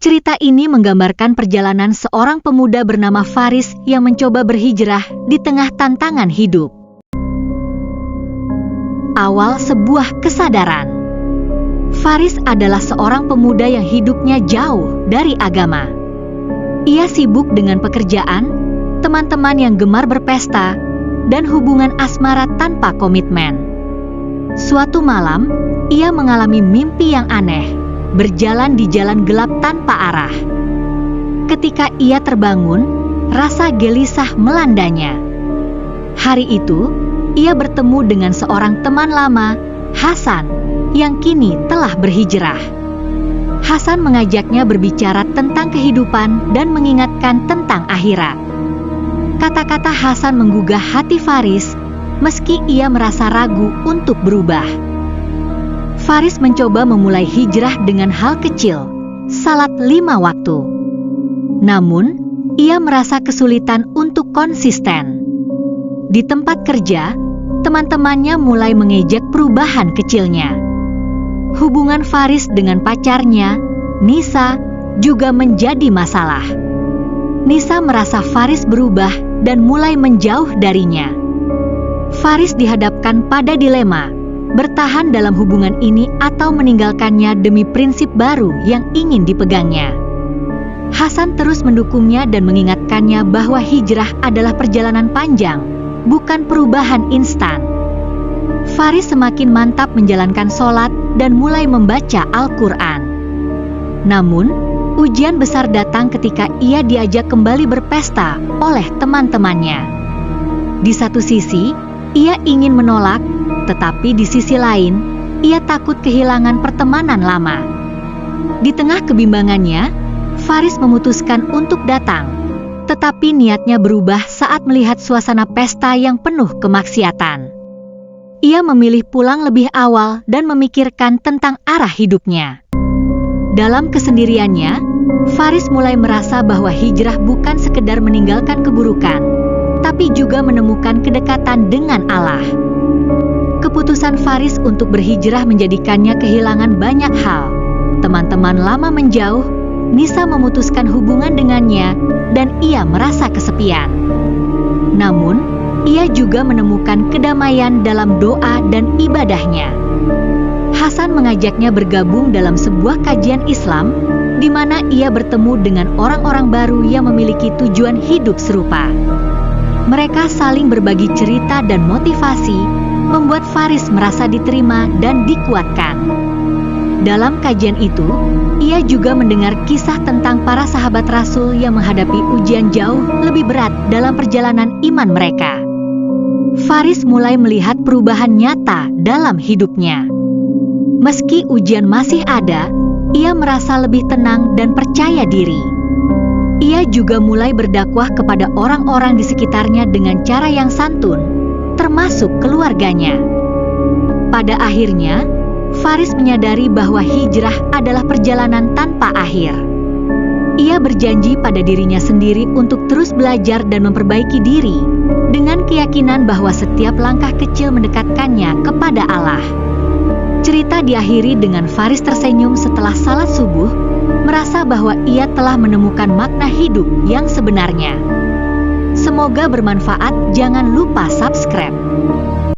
Cerita ini menggambarkan perjalanan seorang pemuda bernama Faris yang mencoba berhijrah di tengah tantangan hidup. Awal sebuah kesadaran. Faris adalah seorang pemuda yang hidupnya jauh dari agama. Ia sibuk dengan pekerjaan, teman-teman yang gemar berpesta, dan hubungan asmara tanpa komitmen. Suatu malam, ia mengalami mimpi yang aneh, berjalan di jalan gelap tanpa arah. Ketika ia terbangun, rasa gelisah melandanya. Hari itu, ia bertemu dengan seorang teman lama, Hasan, yang kini telah berhijrah. Hasan mengajaknya berbicara tentang kehidupan dan mengingatkan tentang akhirat. Kata-kata Hasan menggugah hati Faris, meski ia merasa ragu untuk berubah. Faris mencoba memulai hijrah dengan hal kecil, salat 5 waktu. Namun, ia merasa kesulitan untuk konsisten. Di tempat kerja, teman-temannya mulai mengejek perubahan kecilnya. Hubungan Faris dengan pacarnya, Nisa, juga menjadi masalah. Nisa merasa Faris berubah dan mulai menjauh darinya. Faris dihadapkan pada dilema, bertahan dalam hubungan ini atau meninggalkannya demi prinsip baru yang ingin dipegangnya. Hasan terus mendukungnya dan mengingatkannya bahwa hijrah adalah perjalanan panjang, bukan perubahan instan. Faris semakin mantap menjalankan sholat dan mulai membaca Al-Quran. Namun, ujian besar datang ketika ia diajak kembali berpesta oleh teman-temannya. Di satu sisi, ia ingin menolak, tetapi di sisi lain, ia takut kehilangan pertemanan lama. Di tengah kebimbangannya, Faris memutuskan untuk datang, tetapi niatnya berubah saat melihat suasana pesta yang penuh kemaksiatan. Ia memilih pulang lebih awal dan memikirkan tentang arah hidupnya. Dalam kesendiriannya, Faris mulai merasa bahwa hijrah bukan sekedar meninggalkan keburukan, tapi juga menemukan kedekatan dengan Allah. Keputusan Faris untuk berhijrah menjadikannya kehilangan banyak hal. Teman-teman lama menjauh, Nisa memutuskan hubungan dengannya, dan ia merasa kesepian. Namun, ia juga menemukan kedamaian dalam doa dan ibadahnya. Hasan mengajaknya bergabung dalam sebuah kajian Islam, di mana ia bertemu dengan orang-orang baru yang memiliki tujuan hidup serupa. Mereka saling berbagi cerita dan motivasi, membuat Faris merasa diterima dan dikuatkan. Dalam kajian itu, ia juga mendengar kisah tentang para sahabat Rasul yang menghadapi ujian jauh lebih berat dalam perjalanan iman mereka. Faris mulai melihat perubahan nyata dalam hidupnya. Meski ujian masih ada, ia merasa lebih tenang dan percaya diri. Ia juga mulai berdakwah kepada orang-orang di sekitarnya dengan cara yang santun, termasuk keluarganya. Pada akhirnya, Faris menyadari bahwa hijrah adalah perjalanan tanpa akhir. Ia berjanji pada dirinya sendiri untuk terus belajar dan memperbaiki diri, dengan keyakinan bahwa setiap langkah kecil mendekatkannya kepada Allah. Cerita diakhiri dengan Faris tersenyum setelah salat subuh, merasa bahwa ia telah menemukan makna hidup yang sebenarnya. Semoga bermanfaat. Jangan lupa subscribe.